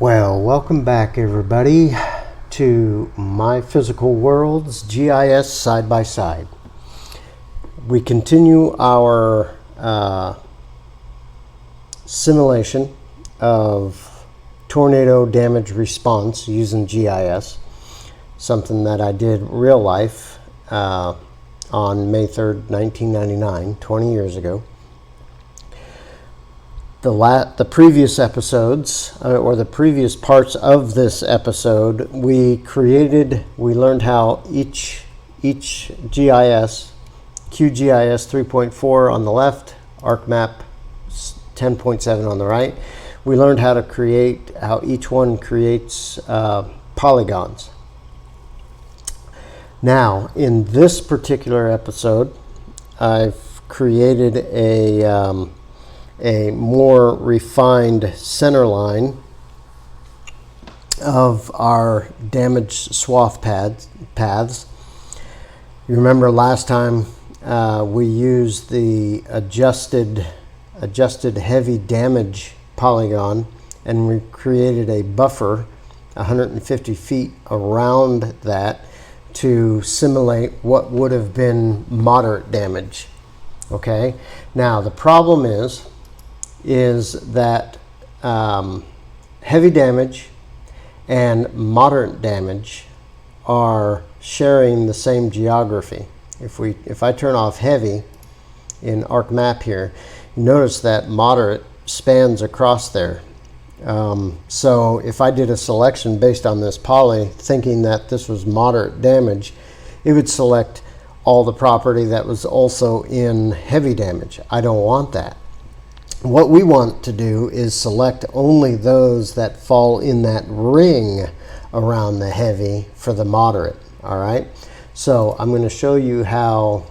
Well, welcome back everybody to MyPhysical World's GIS side by side. We continue our simulation of tornado damage response using GIS, something that I did real life on May 3rd, 1999, 20 years ago. The previous episodes, or the previous parts of this episode, we learned how each GIS, QGIS 3.4 on the left, ArcMap 10.7 on the right, we learned how each one creates polygons. Now, in this particular episode, I've created a more refined center line of our damaged swath paths. You remember last time we used the adjusted heavy damage polygon, and we created a buffer 150 feet around that to simulate what would have been moderate damage. Okay, now the problem is that heavy damage and moderate damage are sharing the same geography. If I turn off heavy in ArcMap here, you notice that moderate spans across there. So if I did a selection based on this poly, thinking that this was moderate damage, it would select all the property that was also in heavy damage. I don't want that. What we want to do is select only those that fall in that ring around the heavy for the moderate. All right, so I'm going to show you how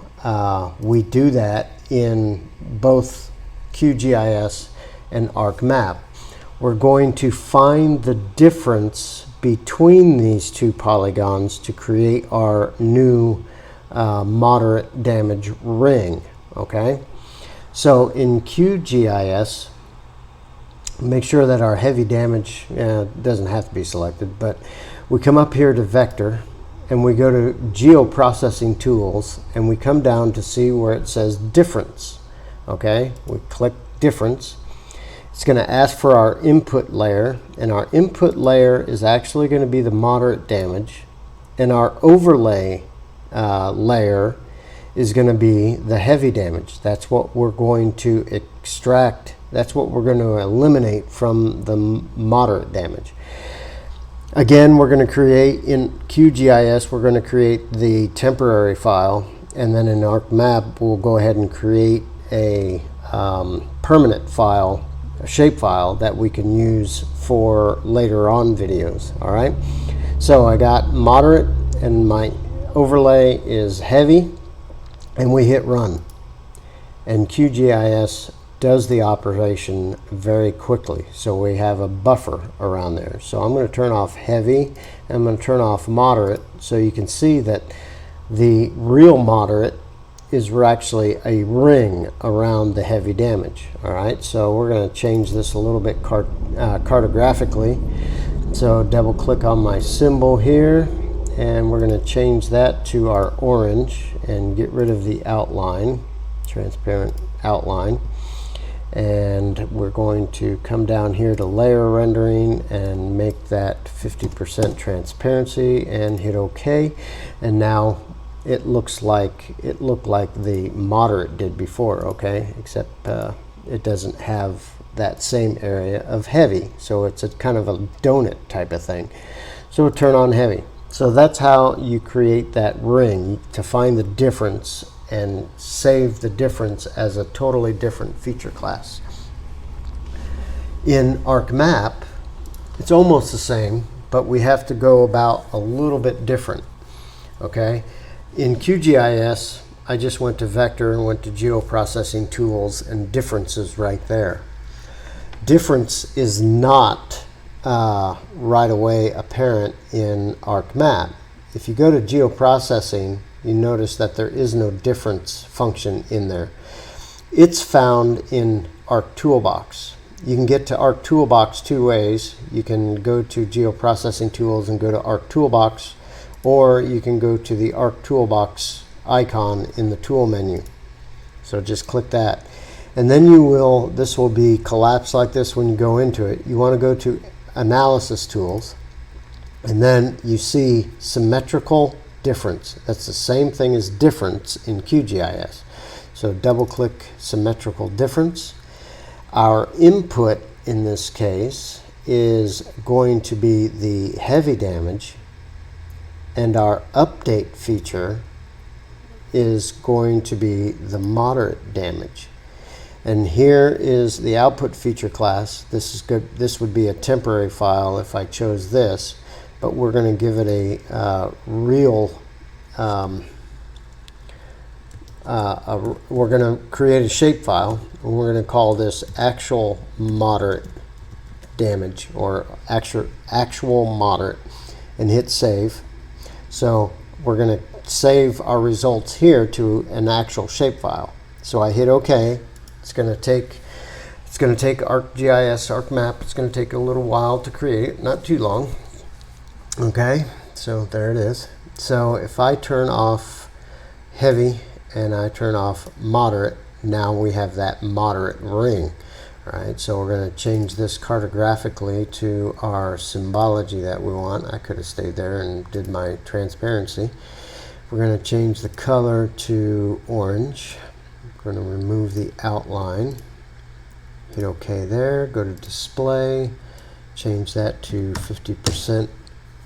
we do that in both QGIS and ArcMap. We're going to find the difference between these two polygons to create our new moderate damage ring. Okay, so in QGIS, make sure that our heavy damage doesn't have to be selected, but we come up here to vector and we go to geoprocessing tools and we come down to see where it says difference. Okay, we click difference. It's going to ask for our input layer, and our input layer is actually going to be the moderate damage, and our overlay layer is going to be the heavy damage. That's what we're going to extract. That's what we're going to eliminate from the moderate damage. Again, we're going to create in QGIS, we're going to create the temporary file, and then in ArcMap, we'll go ahead and create a permanent file, a shape file that we can use for later on videos. All right. So I got moderate and my overlay is heavy, and we hit run, and QGIS does the operation very quickly. So we have a buffer around there. So I'm going to turn off heavy and I'm going to turn off moderate, so you can see that the real moderate is actually a ring around the heavy damage. All right, so we're going to change this a little bit cartographically. So double click on my symbol here, and we're going to change that to our orange and get rid of the outline, transparent outline. And we're going to come down here to layer rendering and make that 50% transparency and hit OK. And now it looked like the moderate did before, okay, except it doesn't have that same area of heavy, so it's a kind of a donut type of thing. So we'll turn on heavy. So that's how you create that ring, to find the difference and save the difference as a totally different feature class. In ArcMap, it's almost the same, but we have to go about a little bit different. Okay, in QGIS, I just went to vector and went to geoprocessing tools, and difference is right there. Difference is not right away apparent in ArcMap. If you go to geoprocessing, you notice that there is no difference function in there. It's found in Arc Toolbox. you can get to Arc Toolbox two ways. You can go to Geoprocessing Tools and go to Arc Toolbox, or you can go to the Arc Toolbox icon in the tool menu. So just click that. And then this will be collapsed like this when you go into it. You want to go to Analysis Tools, and then you see Symmetrical Difference. That's the same thing as difference in QGIS. So double click Symmetrical Difference. Our input in this case is going to be the heavy damage, and our update feature is going to be the moderate damage. And here is the output feature class. This is good. This would be a temporary file if I chose this, but we're going to give it a real we're going to create a shapefile, and we're going to call this actual moderate damage, or actual moderate, and hit save. So we're going to save our results here to an actual shapefile. So I hit OK. It's going to take ArcGIS, ArcMap. It's going to take a little while to create it, not too long. Okay, so there it is. So if I turn off heavy and I turn off moderate, now we have that moderate ring. All right, so we're going to change this cartographically to our symbology that we want. I could have stayed there and did my transparency. We're going to change the color to orange. We're going to remove the outline. Hit OK there. Go to display. Change that to 50%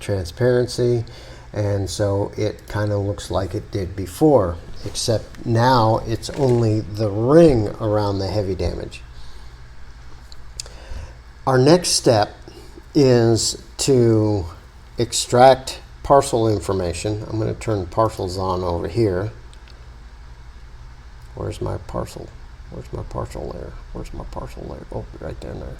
transparency. And so it kind of looks like it did before, except now it's only the ring around the heavy damage. Our next step is to extract parcel information. I'm going to turn parcels on over here. Where's my parcel? Where's my parcel layer? Where's my parcel layer? Oh, right down there.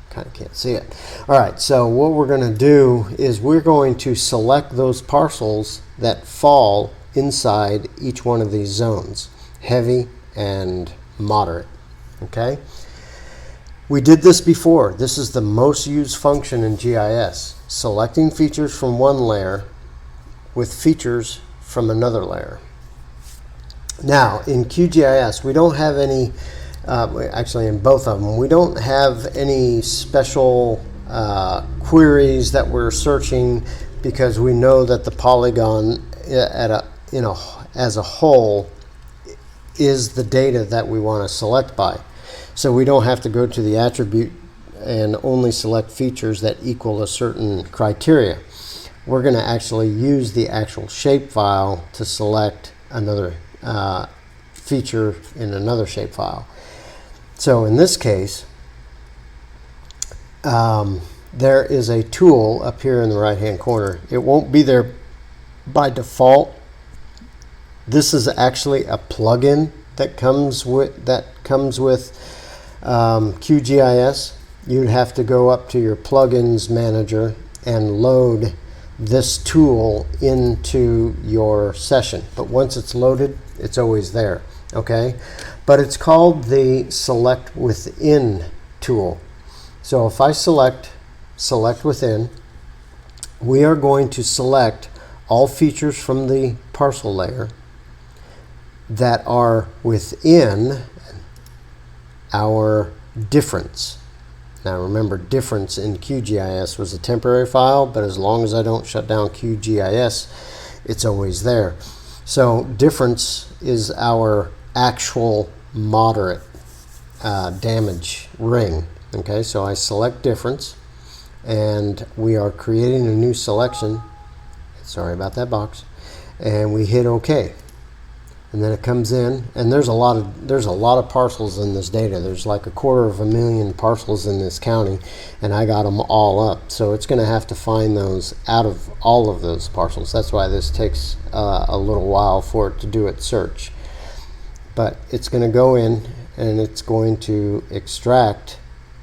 Kind of can't see it. All right, so what we're going to do is we're going to select those parcels that fall inside each one of these zones, heavy and moderate. Okay? We did this before. This is the most used function in GIS, selecting features from one layer with features from another layer. Now, in QGIS, we don't have any, actually in both of them, we don't have any special queries that we're searching, because we know that the polygon as a whole is the data that we want to select by. So we don't have to go to the attribute and only select features that equal a certain criteria. We're going to actually use the actual shapefile to select another feature in another shapefile. So in this case, there is a tool up here in the right hand corner. It won't be there by default. This is actually a plugin that comes with QGIS. You'd have to go up to your plugins manager and load this tool into your session. But once it's loaded, it's always there. Okay? But it's called the Select Within tool. So if I select Within, we are going to select all features from the parcel layer that are within our difference. Now remember, difference in QGIS was a temporary file, but as long as I don't shut down QGIS, it's always there. So difference is our actual moderate damage ring. Okay, so I select difference, and we are creating a new selection. Sorry about that box. And we hit OK. And then it comes in, and there's a lot of parcels in this data. There's like 250,000 parcels in this county, and I got them all up. So it's going to have to find those out of all of those parcels. That's why this takes a little while for it to do its search. But it's going to go in, and it's going to extract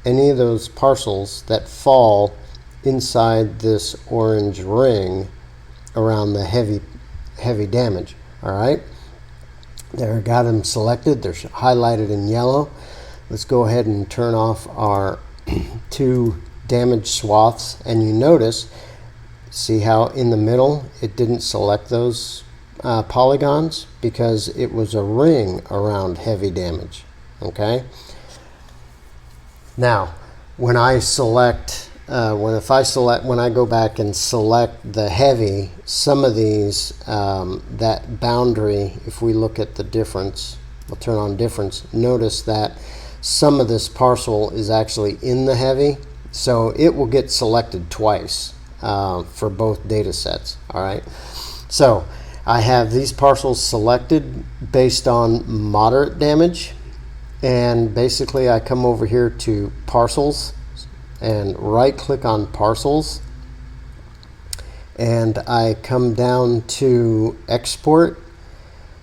any of those parcels that fall inside this orange ring around the heavy damage. All right. There, got them selected. They're highlighted in yellow. let's go ahead and turn off our two damaged swaths, and you notice, see how in the middle it didn't select those polygons because it was a ring around heavy damage. Okay. Now, when I select, when I go back and select the heavy, some of these, that boundary, if we look at the difference, we'll turn on difference, notice that some of this parcel is actually in the heavy, so it will get selected twice for both data sets. All right. So I have these parcels selected based on moderate damage, and basically I come over here to parcels and right click on parcels, and I come down to export,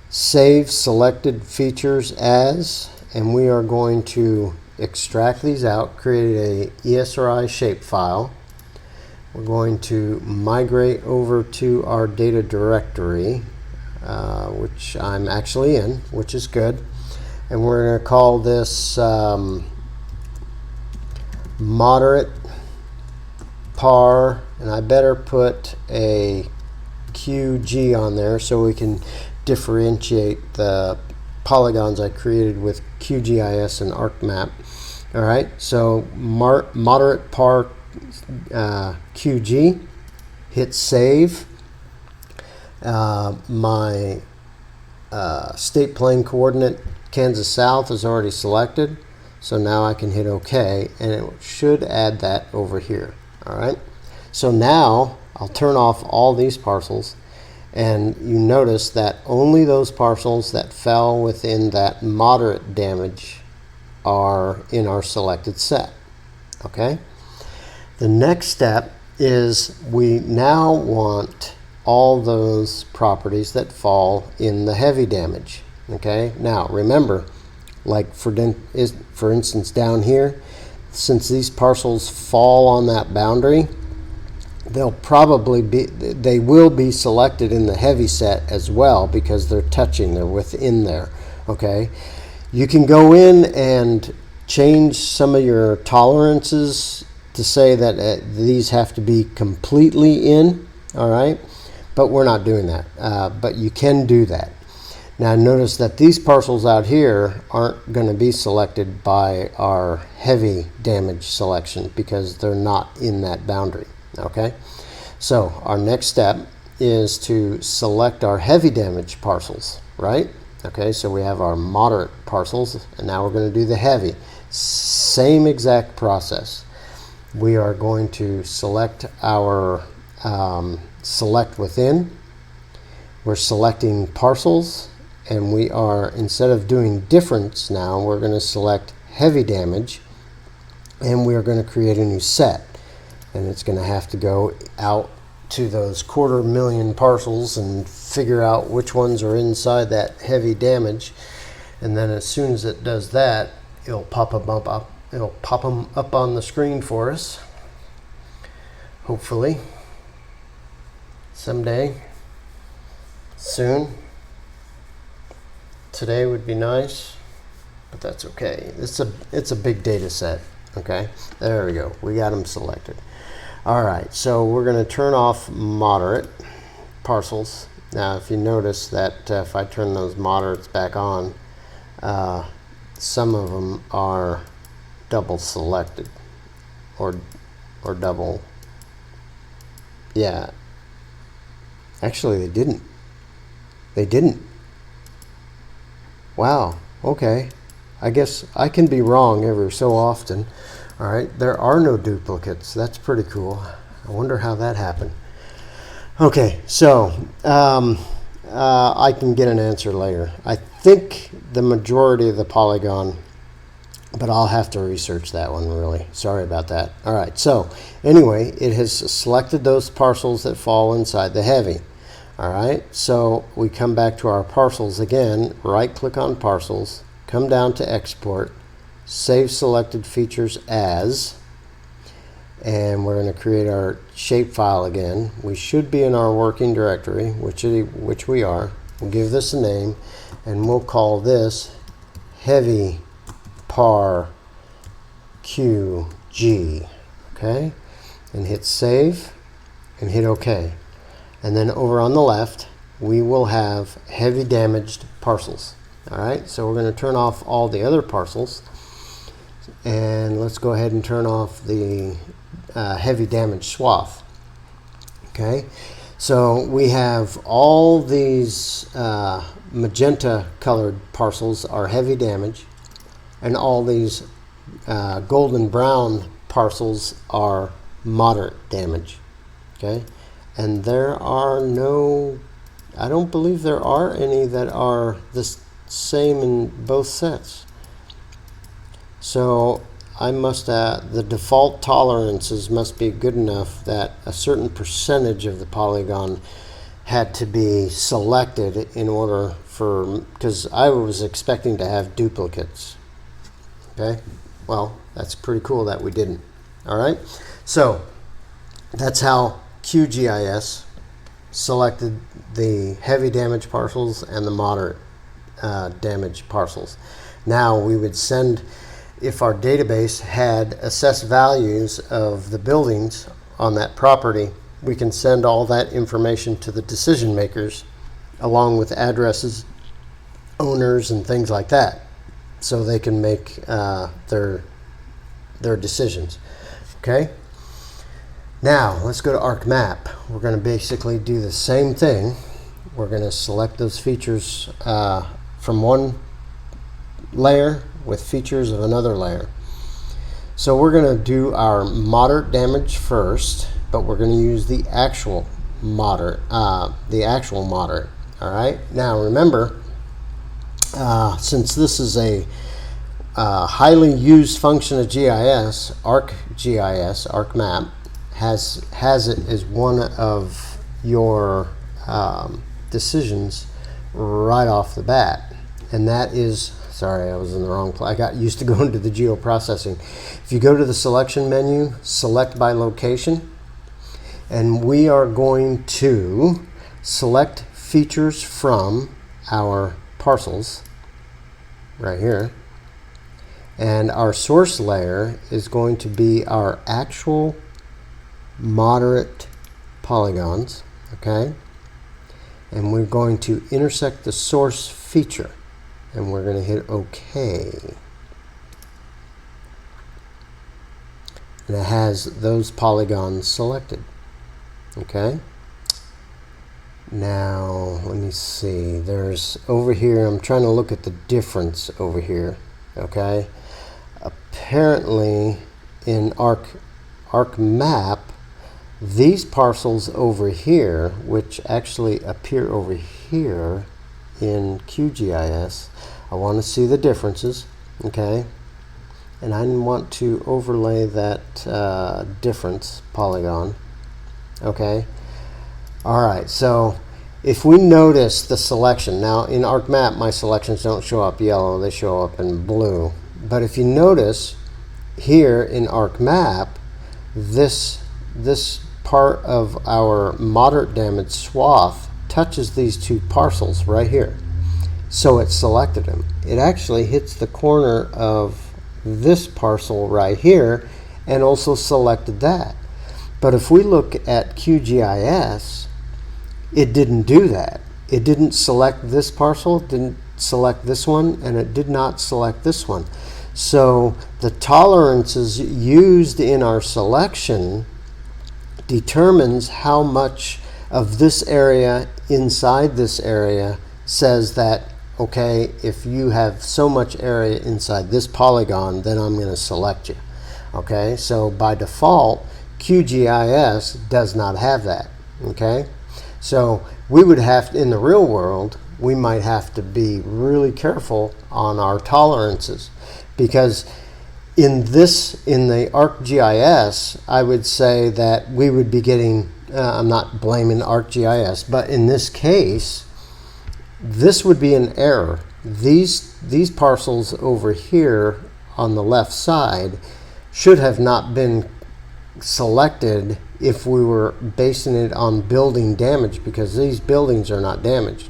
save selected features as, and we are going to extract these out, create a ESRI shapefile. We're going to migrate over to our data directory, which I'm actually in, which is good. And we're going to call this moderate par, and I better put a QG on there so we can differentiate the polygons I created with QGIS and ArcMap. All right, so moderate par QG, hit save. My state plane coordinate Kansas South is already selected, so now I can hit OK, and it should add that over here. All right, so now I'll turn off all these parcels, and you notice that only those parcels that fell within that moderate damage are in our selected set. Okay. The next step is we now want all those properties that fall in the heavy damage. Okay. Now remember, like for instance down here, since these parcels fall on that boundary, they will be selected in the heavy set as well because they're within there. Okay. You can go in and change some of your tolerances to say that these have to be completely in, all right? But we're not doing that, but you can do that. Now notice that these parcels out here aren't going to be selected by our heavy damage selection because they're not in that boundary, okay? So our next step is to select our heavy damage parcels, right? Okay, so we have our moderate parcels, and now we're going to do the heavy. Same exact process. We are going to select our select within. We're selecting parcels, and we are, instead of doing difference now, we're going to select heavy damage, and we are going to create a new set. And it's going to have to go out to those 250,000 parcels and figure out which ones are inside that heavy damage, and then as soon as it does that, it'll pop them up on the screen for us, hopefully someday soon. Today would be nice, but that's okay. It's a big data set. Okay, there we go, we got them selected. All right, so we're going to turn off moderate parcels. Now, if you notice that if I turn those moderates back on, some of them are double selected or double. Yeah, actually they didn't. Wow, okay. I guess I can be wrong every so often. All right, there are no duplicates. That's pretty cool. I wonder how that happened. Okay, so I can get an answer later. I think the majority of the polygon, but I'll have to research that one really. Sorry about that. All right, so anyway, it has selected those parcels that fall inside the heavy. All right, so we come back to our parcels again, right click on parcels, come down to export, save selected features as, and we're going to create our shapefile again. We should be in our working directory, which we are. We'll give this a name, and we'll call this heavy par QG, okay, and hit save and hit OK. And then over on the left, we will have heavy damaged parcels. All right, so we're going to turn off all the other parcels, and let's go ahead and turn off the heavy damaged swath. Okay, so we have all these magenta colored parcels are heavy damage, and all these golden brown parcels are moderate damage. Okay, and there are no, I don't believe there are any that are the same in both sets. So I must, the default tolerances must be good enough that a certain percentage of the polygon had to be selected in order for, because I was expecting to have duplicates. Okay, well, that's pretty cool that we didn't. All right, so that's how QGIS selected the heavy damage parcels and the moderate damage parcels. Now we would send, if our database had assessed values of the buildings on that property, we can send all that information to the decision makers along with addresses, owners, and things like that, so they can make their decisions. Okay, now let's go to ArcMap. We're going to basically do the same thing. We're going to select those features from one layer with features of another layer. So we're going to do our moderate damage first, but we're going to use the actual moderate. All right. Now remember, since this is a highly used function of GIS, ArcGIS, ArcMap has it as one of your decisions right off the bat, and that is, sorry, I was in the wrong place. I got used to going to the geoprocessing. If you go to the selection menu, select by location, and we are going to select features from our parcels right here, and our source layer is going to be our actual moderate polygons. Okay, and we're going to intersect the source feature, and we're going to hit OK. And it has those polygons selected. Okay, now let me see, there's over here, I'm trying to look at the difference over here. Okay, apparently in ArcMap, these parcels over here, which actually appear over here in QGIS, I want to see the differences. Okay, and I want to overlay that difference polygon. Okay, all right, so if we notice the selection, now in ArcMap my selections don't show up yellow, they show up in blue, but if you notice here in ArcMap, this part of our moderate damage swath touches these two parcels right here, so it selected them. It actually hits the corner of this parcel right here and also selected that. But if we look at QGIS, it didn't do that. It didn't select this parcel, didn't select this one, and it did not select this one. So the tolerances used in our selection determines how much of this area inside this area says that, okay, if you have so much area inside this polygon, then I'm going to select you. Okay, so by default, QGIS does not have that. Okay, so we would have to, in the real world, we might have to be really careful on our tolerances, because in the ArcGIS, I would say that we would be getting, I'm not blaming ArcGIS, but in this case, this would be an error. These parcels over here on the left side should have not been selected if we were basing it on building damage, because these buildings are not damaged.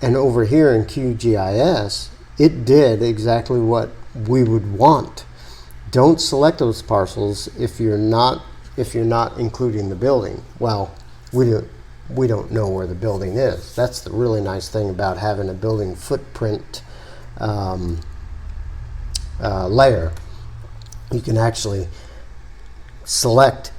And over here in QGIS, it did exactly what we would want. Don't select those parcels if you're not including the building. Well, we don't know where the building is. That's the really nice thing about having a building footprint layer. You can actually select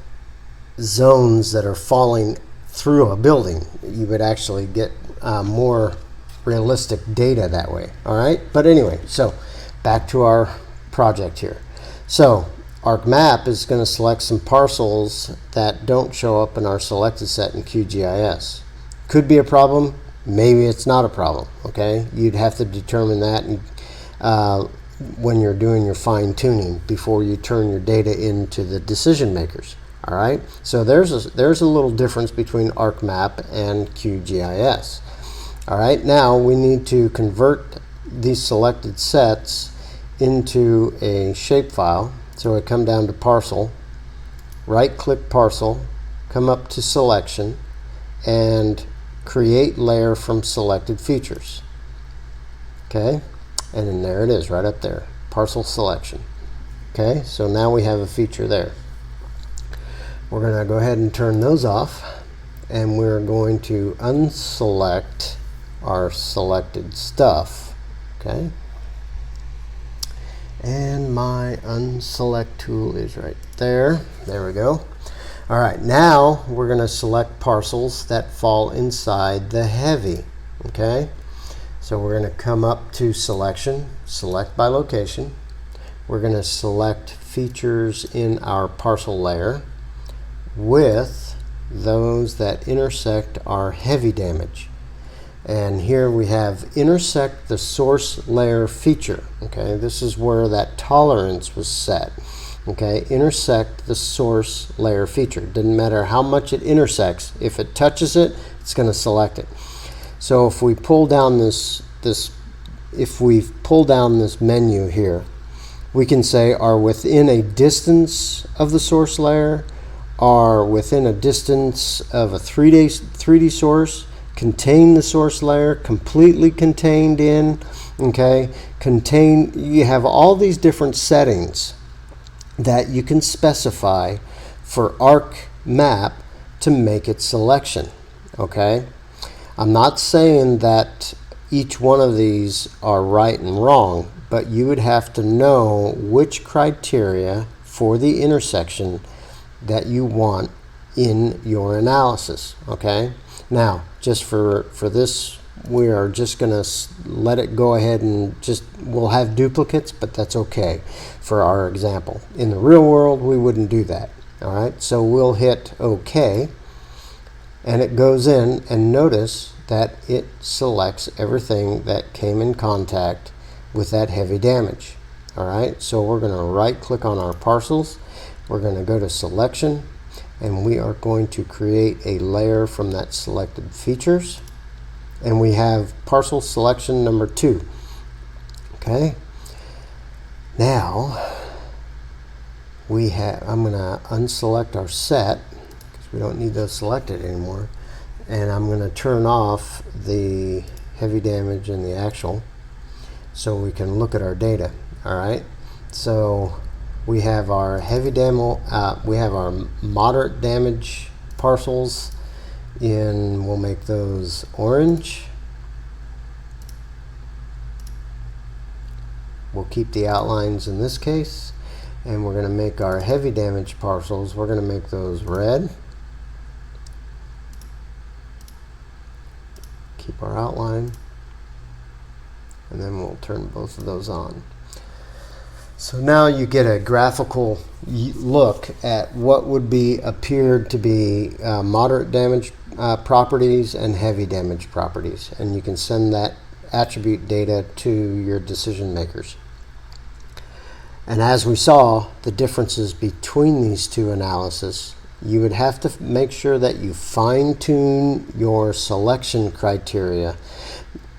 zones that are falling through a building. You would actually get more realistic data that way. All right, but anyway, so back to our project here. So ArcMap is going to select some parcels that don't show up in our selected set in QGIS. Could be a problem, maybe it's not a problem. Okay, you'd have to determine that when you're doing your fine-tuning before you turn your data into the decision makers. All right, so there's a little difference between ArcMap and QGIS. All right, now we need to convert these selected sets into a shapefile. So I come down to parcel, right-click parcel, come up to selection, and create layer from selected features. Okay, and then there it is, right up there, parcel selection. Okay, so now we have a feature there. We're going to go ahead and turn those off, and we're going to unselect our selected stuff. Okay, and my unselect tool is right there. There we go. All right, now we're going to select parcels that fall inside the heavy. Okay, so we're going to come up to selection, select by location. We're going to select features in our parcel layer with those that intersect our heavy damage. And here we have intersect the source layer feature. Okay, this is where that tolerance was set. Okay, intersect the source layer feature. Doesn't matter how much it intersects. If it touches it, it's going to select it. So if we pull down this menu here, we can say are within a distance of the source layer, are within a distance of a 3D source, contain the source layer, completely contained in, okay, you have all these different settings that you can specify for ArcMap to make its selection. Okay, I'm not saying that each one of these are right and wrong, but you would have to know which criteria for the intersection that you want in your analysis. Okay, now just for this, we are just going to let it go ahead and we'll have duplicates, but that's okay for our example. In the real world, we wouldn't do that. All right, so we'll hit OK, and it goes in, and notice that it selects everything that came in contact with that heavy damage. All right, so we're going to right click on our parcels, we're going to go to selection, and we are going to create a layer from that selected features, and we have parcel selection number 2. Okay, now I'm going to unselect our set because we don't need those selected anymore, and I'm going to turn off the heavy damage and the actual so we can look at our data. All right, so we have our heavy damage, we have our moderate damage parcels in, we'll make those orange. We'll keep the outlines in this case, and we're going to make our heavy damage parcels, we're going to make those red. Keep our outline, and then we'll turn both of those on. So now you get a graphical look at what would appeared to be moderate damage properties and heavy damage properties, and you can send that attribute data to your decision makers. And as we saw, the differences between these two analyses, you would have to make sure that you fine-tune your selection criteria,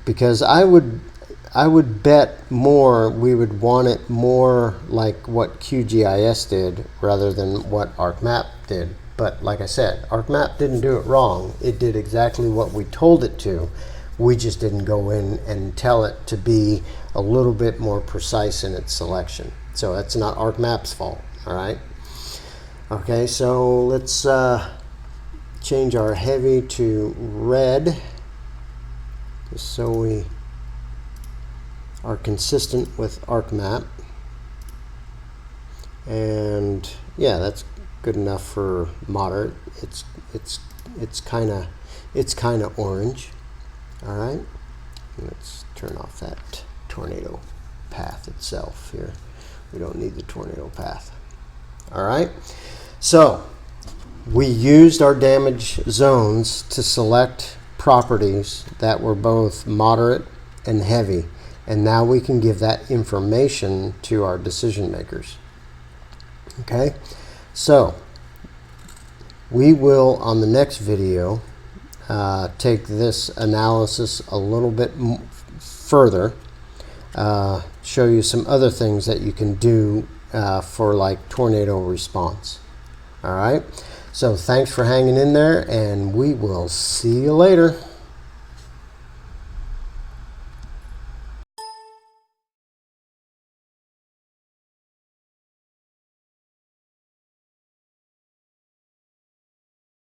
because I would bet more we would want it more like what QGIS did rather than what ArcMap did. But like I said, ArcMap didn't do it wrong. It did exactly what we told it to We just didn't go in and tell it to be a little bit more precise in its selection. So that's not ArcMap's fault, all right? Okay, so let's change our heavy to red, just so we are consistent with ArcMap. And yeah, that's good enough for moderate. It's kind of orange. All right, let's turn off that tornado path itself here. We don't need the tornado path. All right, so we used our damage zones to select properties that were both moderate and heavy, and now we can give that information to our decision makers. Okay, so we will, on the next video, take this analysis a little bit further, show you some other things that you can do for like tornado response. All right, so thanks for hanging in there, and we will see you later.